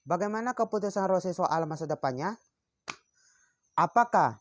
Bagaimana keputusan Rossi soal masa depannya? Apakah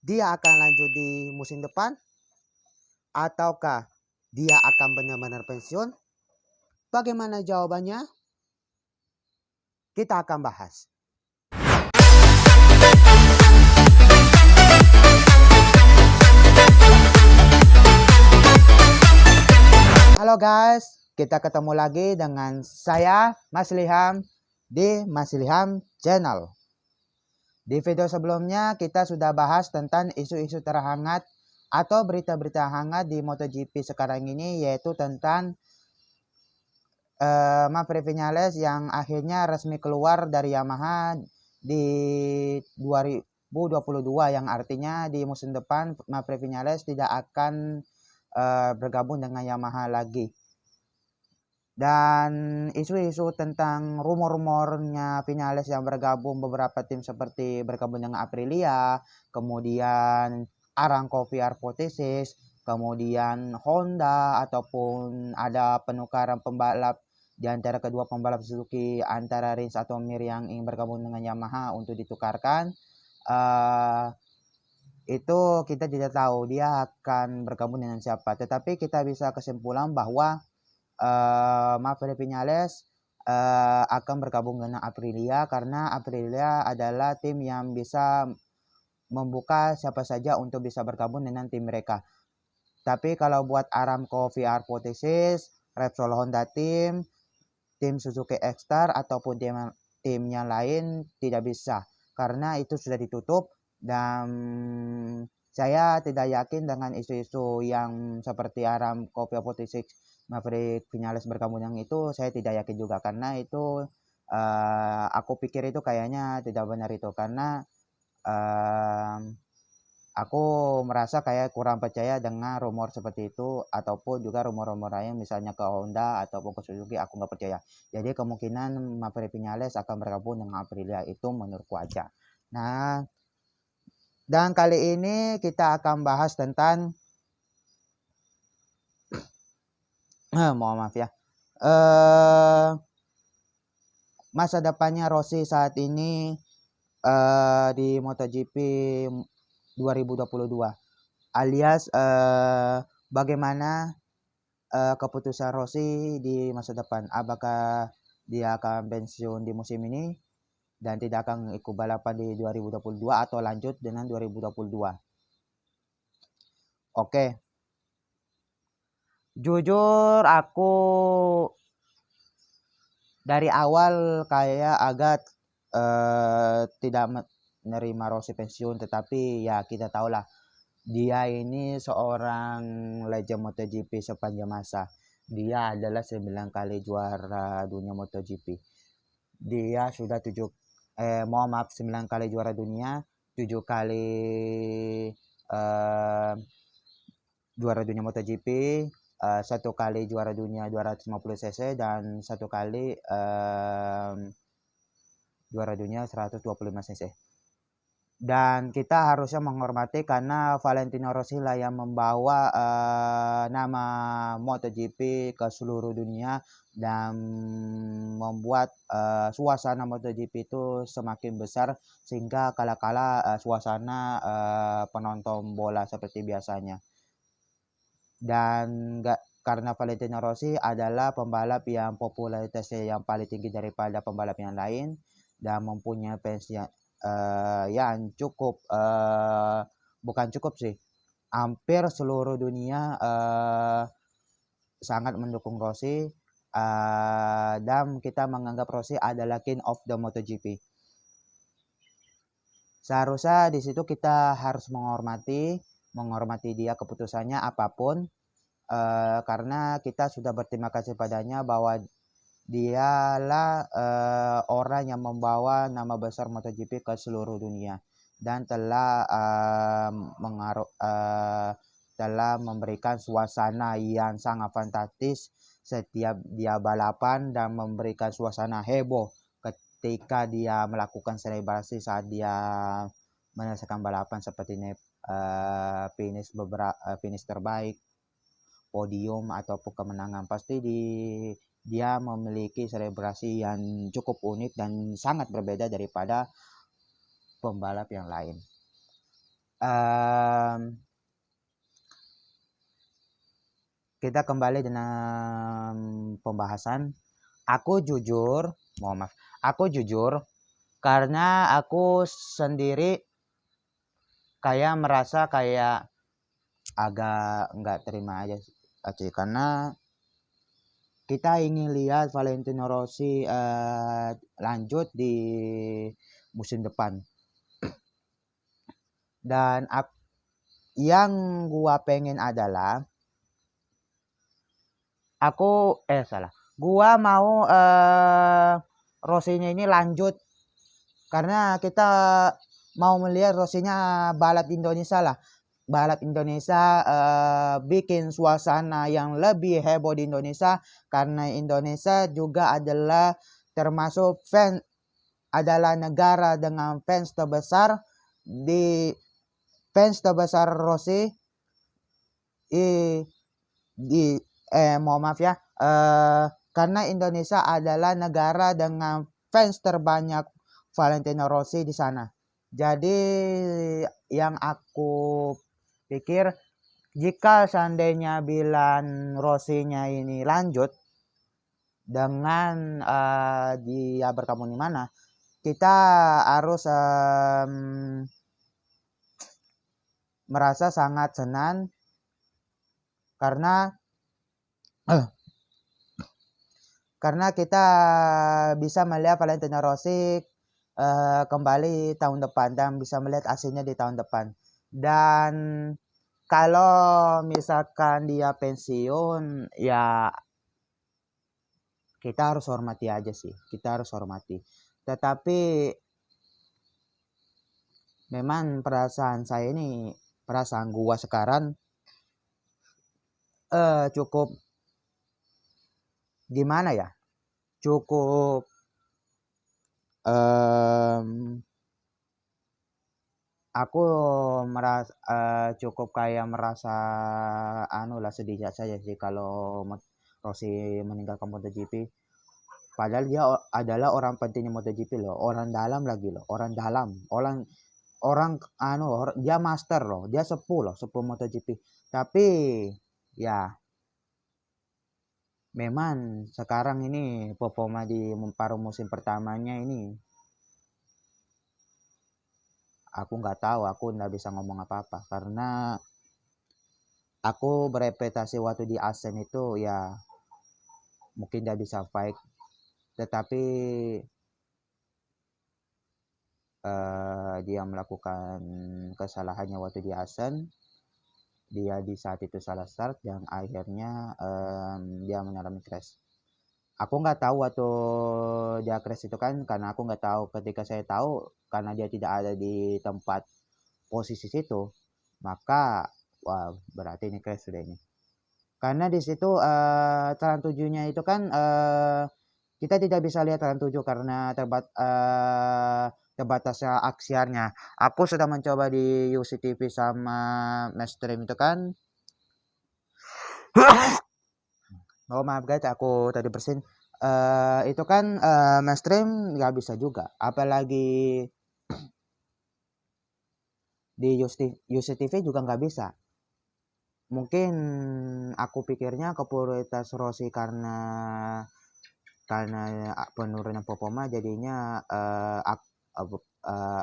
dia akan lanjut di musim depan? Ataukah dia akan benar-benar pensiun? Bagaimana jawabannya? Kita akan bahas. Halo guys, kita ketemu lagi dengan saya Mas Ilham di Mas Ilham Channel. Di video sebelumnya kita sudah bahas tentang isu-isu terhangat atau berita-berita hangat di MotoGP sekarang ini, yaitu tentang Maverick Viñales yang akhirnya resmi keluar dari Yamaha di 2022, yang artinya di musim depan Maverick Viñales tidak akan bergabung dengan Yamaha lagi. Dan isu-isu tentang rumor-rumornya Viñales yang bergabung beberapa tim seperti bergabung dengan Aprilia, kemudian Aramco VR46, kemudian Honda, ataupun ada penukaran pembalap di antara kedua pembalap Suzuki antara Rins atau Mir yang ingin bergabung dengan Yamaha untuk ditukarkan. Itu kita tidak tahu dia akan bergabung dengan siapa, tetapi kita bisa kesimpulan bahwa Maverick Viñales akan bergabung dengan Aprilia, karena Aprilia adalah tim yang bisa membuka siapa saja untuk bisa bergabung dengan tim mereka. Tapi kalau buat Aramco VR46, Repsol Honda tim Suzuki X-Star ataupun tim yang lain tidak bisa, karena itu sudah ditutup. Dan saya tidak yakin dengan isu-isu yang seperti Aramco VR46 Maverick Viñales bergabung yang itu. Saya tidak yakin juga, karena itu aku pikir itu kayaknya tidak benar itu, karena aku merasa kayak kurang percaya dengan rumor seperti itu, ataupun juga rumor-rumor lain misalnya ke Honda ataupun ke Suzuki, aku nggak percaya. Jadi kemungkinan Maverick Viñales akan bergabung dengan Aprilia, itu menurutku aja. Nah, dan kali ini kita akan bahas tentang mohon maaf ya, masa depannya Rossi saat ini di MotoGP 2022, alias bagaimana keputusan Rossi di masa depan. Apakah dia akan pensiun di musim ini dan tidak akan ikut balapan di 2022 atau lanjut dengan 2022? Oke. Jujur aku dari awal kayak agak tidak menerima Rossi pensiun, tetapi ya kita tahulah dia ini seorang legend MotoGP sepanjang masa. Dia adalah 9 kali juara dunia MotoGP. Dia sudah 9 kali juara dunia, 7 kali juara dunia MotoGP, 1 kali juara dunia 250 cc, dan 1 kali juara dunia 125 cc. Dan kita harusnya menghormati, karena Valentino Rossi lah yang membawa nama MotoGP ke seluruh dunia dan membuat suasana MotoGP itu semakin besar, sehingga kala-kala suasana penonton bola seperti biasanya. Dan karena Valentino Rossi adalah pembalap yang popularitasnya yang paling tinggi daripada pembalap yang lain, dan mempunyai fans yang cukup, bukan cukup sih, hampir seluruh dunia sangat mendukung Rossi, dan kita menganggap Rossi adalah king of the MotoGP. Seharusnya di situ kita harus menghormati dia keputusannya apapun, karena kita sudah berterima kasih padanya bahwa dialah orang yang membawa nama besar MotoGP ke seluruh dunia, dan telah telah memberikan suasana yang sangat fantastis setiap dia balapan, dan memberikan suasana heboh ketika dia melakukan selebrasi saat dia menyelesaikan balapan, seperti finish terbaik, podium ataupun kemenangan. Pasti di dia memiliki selebrasi yang cukup unik dan sangat berbeda daripada pembalap yang lain. Kita kembali dengan pembahasan. Aku jujur karena aku sendiri kayak merasa kayak agak nggak terima aja sih, karena kita ingin lihat Valentino Rossi lanjut di musim depan. Dan yang gua pengen adalah gua mau Rossi-nya ini lanjut, karena kita mau melihat Rossi-nya balap Indonesia lah. Balap Indonesia bikin suasana yang lebih heboh di Indonesia, karena Indonesia juga adalah termasuk adalah negara dengan fans terbesar Rossi karena Indonesia adalah negara dengan fans terbanyak Valentino Rossi di sana. Jadi yang aku pikir, jika seandainya bilang Rossi-nya ini lanjut dengan dia bergabung di mana, kita harus merasa sangat senang karena kita bisa melihat Valentino Rossi kembali tahun depan dan bisa melihat hasilnya di tahun depan. Dan kalau misalkan dia pensiun, ya kita harus hormati aja sih, kita harus hormati. Tetapi memang perasaan gua sekarang cukup gimana ya, cukup aku cukup kayak merasa sedih saja sih kalau Rossi meninggalkan MotoGP. Padahal dia adalah orang penting di MotoGP loh, orang dalam lagi loh, dia master loh, dia sepuh MotoGP. Tapi ya memang sekarang ini performa di paruh musim pertamanya ini aku nggak tahu, aku nggak bisa ngomong apa-apa karena aku berepetasi waktu di Asen itu ya mungkin dia bisa fight, tetapi dia melakukan kesalahannya waktu di Asen. Dia di saat itu salah start dan akhirnya dia mengalami crash. Aku nggak tahu waktu dia crash itu kan, karena aku nggak tahu. Ketika saya tahu, karena dia tidak ada di tempat posisi situ, maka wah berarti ini crash sudah ini. Karena di situ taran tujuhnya itu kan kita tidak bisa lihat taran tujuh karena terbatasnya aksiarnya. Aku sudah mencoba di UCTV sama Mainstream itu kan. Oh maaf guys, aku tadi bersin. Itu kan Mainstream nggak bisa juga, apalagi di UCTV juga nggak bisa. Mungkin aku pikirnya popularitas Rossi karena penurunan performa, jadinya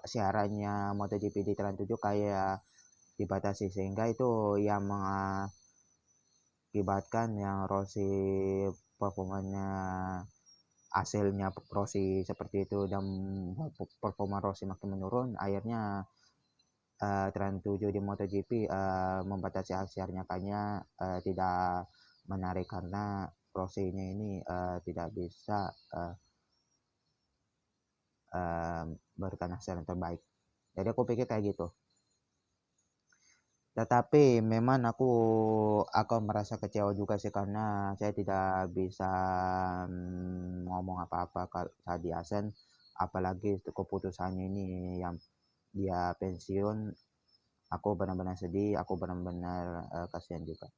siarannya MotoGP di Trans 7 kayak dibatasi, sehingga itu yang mengakibatkan yang Rossi performanya hasilnya Rossi seperti itu dan performa Rossi makin menurun. Akhirnya Trans 7 di MotoGP membatasi siarnya, kayaknya tidak menarik karena Rossi-nya ini tidak bisa berikan hasil yang terbaik. Jadi aku pikir kayak gitu. Tetapi memang aku merasa kecewa juga sih karena saya tidak bisa ngomong apa-apa saat di Asen, apalagi keputusannya ini yang dia pensiun. Aku benar-benar sedih, aku benar-benar kasihan juga.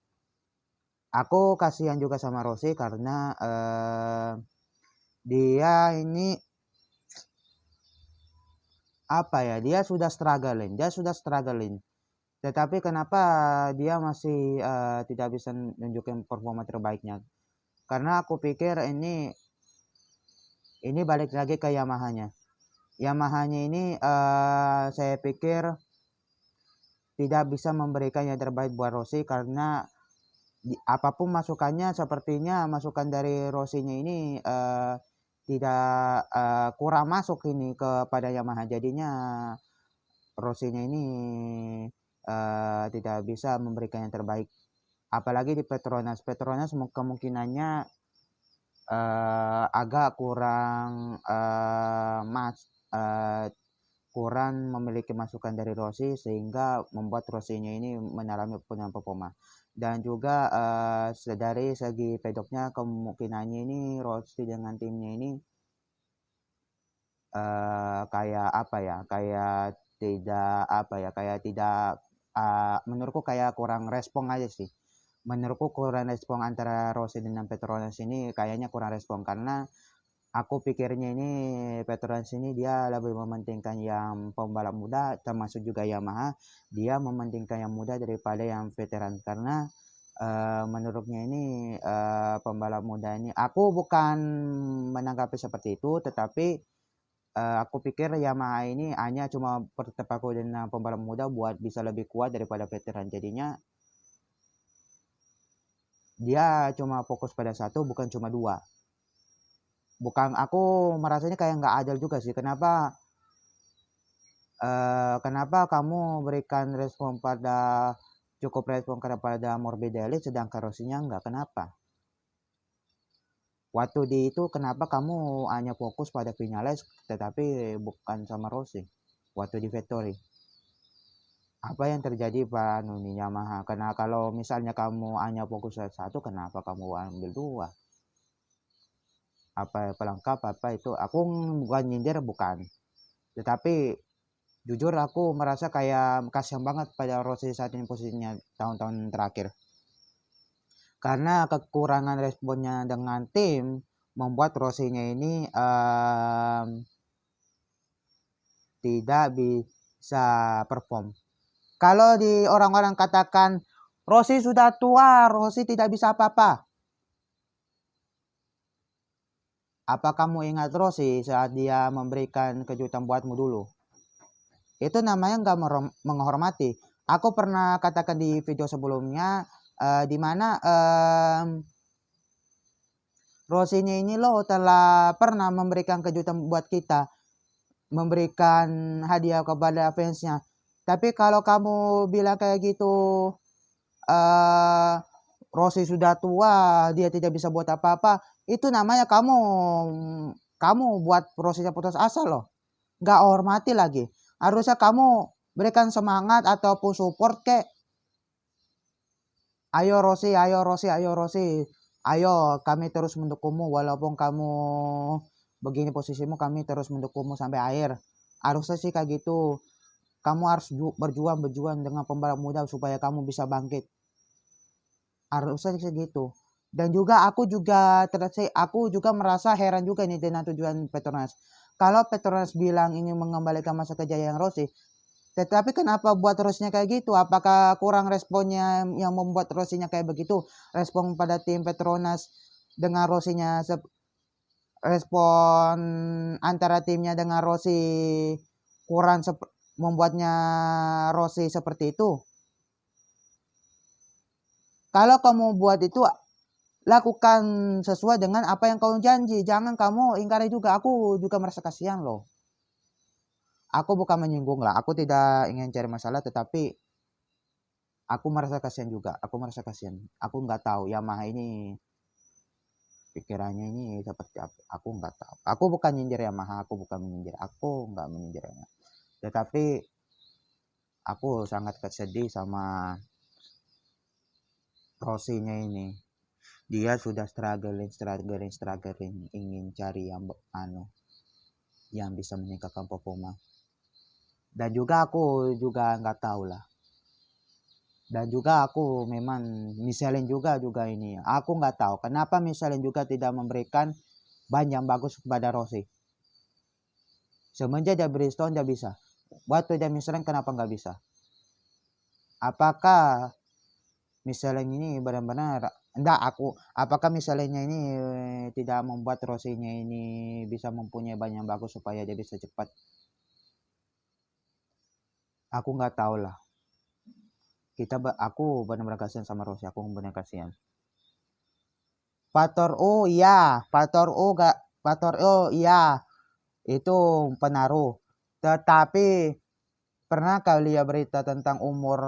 Aku kasihan juga sama Rossi karena dia ini apa ya, dia sudah struggling. Tetapi kenapa dia masih tidak bisa menunjukkan performa terbaiknya? Karena aku pikir ini balik lagi ke Yamaha-nya. Yamaha-nya ini saya pikir tidak bisa memberikan yang terbaik buat Rossi karena apapun masukannya sepertinya masukan dari Rossi-nya ini tidak kurang masuk ini kepada Yamaha. Jadinya Rossi-nya ini tidak bisa memberikan yang terbaik. Apalagi di Petronas. Petronas kemungkinannya agak kurang kurang memiliki masukan dari Rossi sehingga membuat Rossi-nya ini mengalami penurunan performa. Dan juga dari segi pedoknya kemungkinannya ini Rossi dengan timnya ini kayak apa ya, kayak tidak menurutku kayak kurang respon aja sih. Menurutku kurang respon antara Rossi dengan Petronas ini kayaknya kurang respon karena aku pikirnya ini Petronas ini dia lebih mementingkan yang pembalap muda termasuk juga Yamaha, dia mementingkan yang muda daripada yang veteran karena menurutnya ini pembalap muda ini, aku bukan menanggapi seperti itu, tetapi aku pikir Yamaha ini hanya cuma berterpaku dengan pembalap muda buat bisa lebih kuat daripada veteran. Jadinya dia cuma fokus pada satu, bukan cuma dua. Bukan, aku merasanya kayak nggak adil juga sih. Kenapa kamu berikan respon pada cukup respon kepada Morbidelli sedangkan Rossi-nya enggak? Kenapa? Waktu di itu kenapa kamu hanya fokus pada Vinales tetapi bukan sama Rossi waktu di Vettori? Apa yang terjadi Pak Nuni Yamaha? Karena kalau misalnya kamu hanya fokus satu, kenapa kamu ambil dua? Apa pelengkap apa itu? Aku bukan nyindir bukan, tetapi jujur aku merasa kayak kasihan banget pada Rossi saat ini posisinya tahun-tahun terakhir. Karena kekurangan responnya dengan tim membuat Rossi-nya ini tidak bisa perform. Kalau di orang-orang katakan Rossi sudah tua, Rossi tidak bisa apa-apa. Apa kamu ingat Rossi saat dia memberikan kejutan buatmu dulu? Itu namanya nggak menghormati. Aku pernah katakan di video sebelumnya, di mana Rossi-nya ini loh telah pernah memberikan kejutan buat kita, memberikan hadiah kepada fansnya. Tapi kalau kamu bilang kayak gitu, Rossi sudah tua, dia tidak bisa buat apa-apa, itu namanya kamu buat Rossi-nya putus asa loh. Nggak hormati lagi. Harusnya kamu berikan semangat ataupun support kek. Ayo Rossi, ayo Rossi, ayo Rossi. Ayo kami terus mendukungmu walaupun kamu begini posisimu, kami terus mendukungmu sampai akhir. Harusnya sih kayak gitu. Kamu harus berjuang dengan pembalap muda supaya kamu bisa bangkit. Harusnya segitu. Dan juga aku juga merasa heran juga nih dengan tujuan Petronas. Kalau Petronas bilang ini mengembalikan masa kejayaan Rossi, tetapi kenapa buat Rossi-nya kayak gitu? Apakah kurang responnya yang membuat Rossi-nya kayak begitu? Respon pada tim Petronas dengan Rossi-nya respon antara timnya dengan Rossi kurang membuatnya Rossi seperti itu. Kalau kamu buat itu, lakukan sesuai dengan apa yang kau janji. Jangan kamu ingkari juga. Aku juga merasa kasihan loh. Aku bukan menyinggung lah. Aku tidak ingin cari masalah, tetapi aku merasa kasihan juga. Aku merasa kasihan. Aku nggak tahu Yamaha ini pikirannya ini seperti apa. Aku nggak tahu. Aku bukan nyindir Yamaha. Aku bukan menyindir. Aku nggak menyindir Yamaha. Tetapi aku sangat sedih sama Rossi-nya ini. Dia sudah struggling ingin cari yang bisa meningkatkan performa. Dan juga aku juga nggak tahu lah Dan juga aku memang Michelin juga ini. Aku nggak tahu kenapa Michelin juga tidak memberikan ban yang bagus kepada Rossi. Semenjak dia Bridgestone dia bisa. Waktu dia Michelin kenapa nggak bisa? Apakah Michelin ini benar-benar apakah Michelinnya ini tidak membuat Rossi-nya ini bisa mempunyai ban yang bagus supaya dia bisa cepat? Aku nggak tahu lah. Aku benar-benar kasihan sama Rossi, aku benar kasihan. Faktor iya, itu pengaruh. Tetapi pernah kali ya berita tentang umur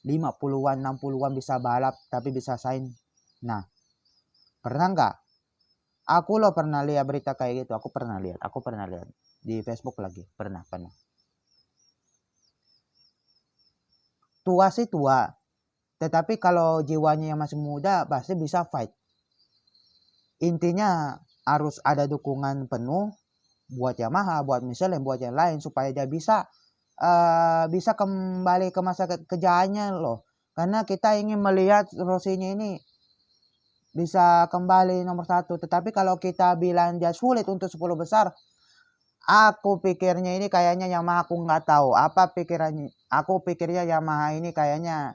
50-an, 60-an bisa balap tapi bisa saing? Nah, pernah nggak? Aku loh pernah lihat berita kayak gitu, aku pernah lihat di Facebook lagi, pernah. Tua sih tua, tetapi kalau jiwanya yang masih muda pasti bisa fight. Intinya harus ada dukungan penuh buat Yamaha, buat Michelin, buat yang lain supaya dia bisa kembali ke masa kejayaannya loh. Karena kita ingin melihat Rossi ini bisa kembali nomor 1. Tetapi kalau kita bilang dia sulit untuk 10 besar, aku pikirnya ini kayaknya Yamaha, aku nggak tahu apa pikirannya. Aku pikirnya Yamaha ini kayaknya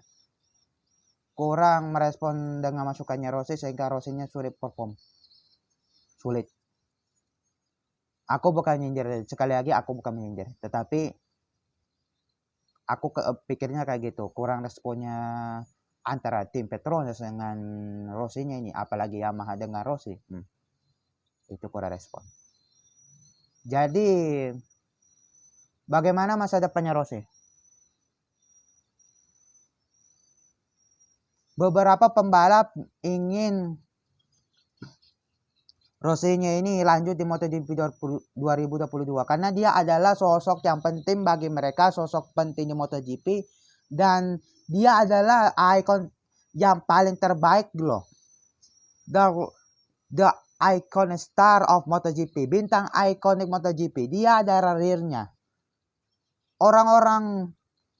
kurang merespon dengan masukannya Rossi sehingga Rossi-nya sulit perform. Sulit. Aku bukan nyindir, sekali lagi aku bukan menyindir, tetapi aku pikirnya kayak gitu, kurang responnya antara tim Petronas dengan Rossi-nya ini, apalagi Yamaha dengan Rossi. Itu kurang respon. Jadi bagaimana masa depannya Rossi? Beberapa pembalap ingin Rossi-nya ini lanjut di MotoGP 2022 karena dia adalah sosok yang penting bagi mereka, sosok penting di MotoGP, dan dia adalah ikon yang paling terbaik loh. The icon star of MotoGP, bintang ikonik MotoGP, dia ada rearnya. Orang-orang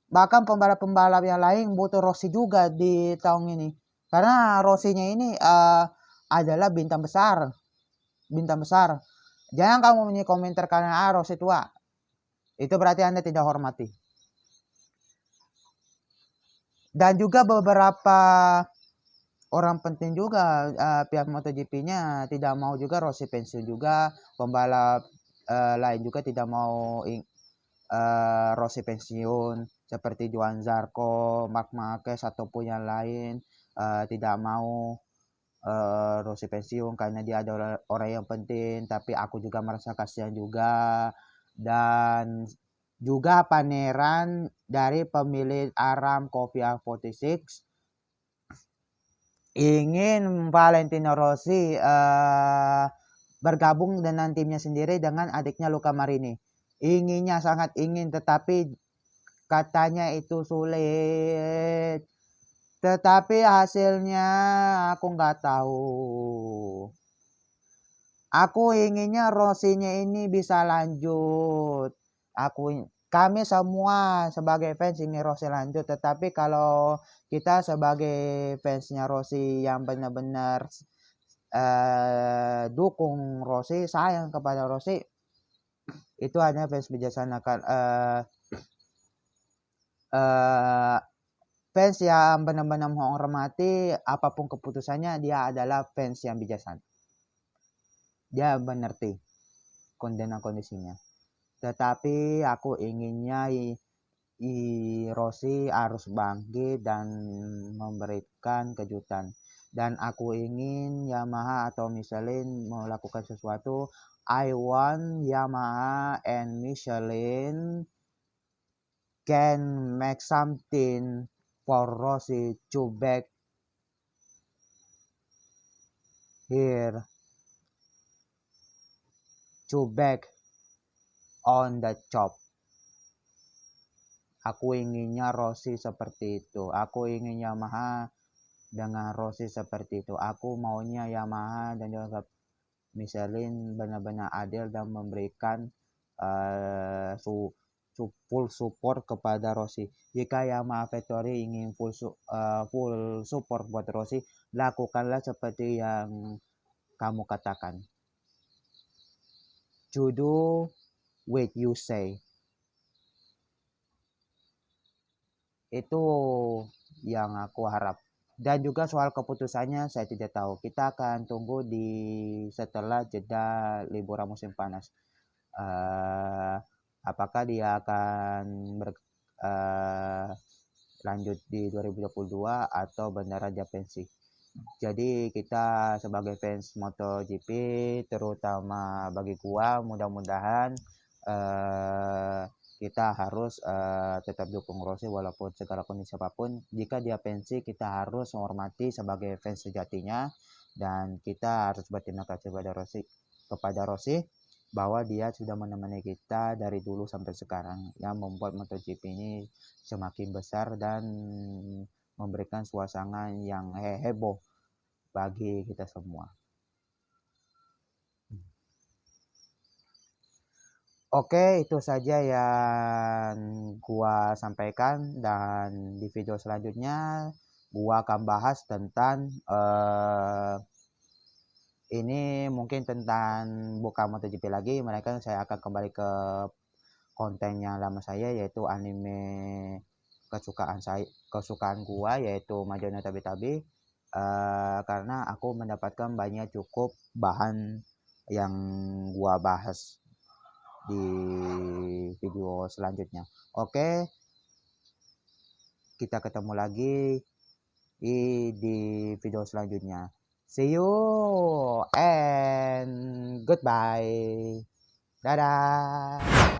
bahkan pembalap-pembalap yang lain butuh Rossi juga di tahun ini karena Rossi-nya ini adalah bintang besar. Jangan kamu komentar karena Rossi tua, itu berarti Anda tidak hormati. Dan juga beberapa orang penting juga pihak MotoGP-nya tidak mau juga Rossi pensiun juga, pembalap lain juga tidak mau Rossi pensiun seperti Johan Zarco, Marc Marquez ataupun yang lain tidak mau Rossi pensiun karena dia adalah orang yang penting. Tapi aku juga merasa kasihan juga, dan juga pameran dari pemilik Aramco VR46 ingin Valentino Rossi bergabung dengan timnya sendiri dengan adiknya Luca Marini. Sangat ingin, tetapi katanya itu sulit. Tetapi hasilnya aku nggak tahu. Aku inginnya Rossi-nya ini bisa lanjut. Kami semua sebagai fans ingin Rossi lanjut. Tetapi kalau kita sebagai fansnya Rossi yang benar-benar dukung Rossi, sayang kepada Rossi, itu hanya fans bijaksana. Fans yang benar-benar menghormati apapun keputusannya, dia adalah fans yang bijaksana. Dia mengerti kondisinya. Tetapi aku inginnya Rossi harus bangkit dan memberikan kejutan. Dan aku ingin Yamaha atau Michelin melakukan sesuatu. I want Yamaha and Michelin can make something for Rossi to back here, to back on the job. Aku inginnya Rossi seperti itu. Aku ingin Yamaha dengan Rossi seperti itu. Aku maunya Yamaha dan juga Michelin benar-benar adil dan memberikan full support kepada Rossi. Jika Yamaha Factory ingin full support buat Rossi, lakukanlah seperti yang kamu katakan. To do what you say. Itu yang aku harap. Dan juga soal keputusannya saya tidak tahu. Kita akan tunggu di setelah jeda liburan musim panas. Apakah dia akan lanjut di 2022 atau benar aja pensi. Jadi kita sebagai fans MotoGP, terutama bagi gua, mudah-mudahan kita harus tetap dukung Rossi walaupun segala kondisi apapun. Jika dia pensi, kita harus menghormati sebagai fans sejatinya, dan kita harus berterima kasih kepada Rossi bahwa dia sudah menemani kita dari dulu sampai sekarang, yang membuat MotoGP ini semakin besar dan memberikan suasana yang heboh bagi kita semua. Oke, itu saja yang gua sampaikan, dan di video selanjutnya gua akan bahas tentang ini mungkin tentang bukan MotoGP lagi, mereka saya akan kembali ke konten yang lama saya, yaitu anime kesukaan gua, yaitu Majo no Tabi-Tabi, karena aku mendapatkan banyak cukup bahan yang gua bahas di video selanjutnya. Oke, kita ketemu lagi di video selanjutnya. See you and goodbye. Dadah.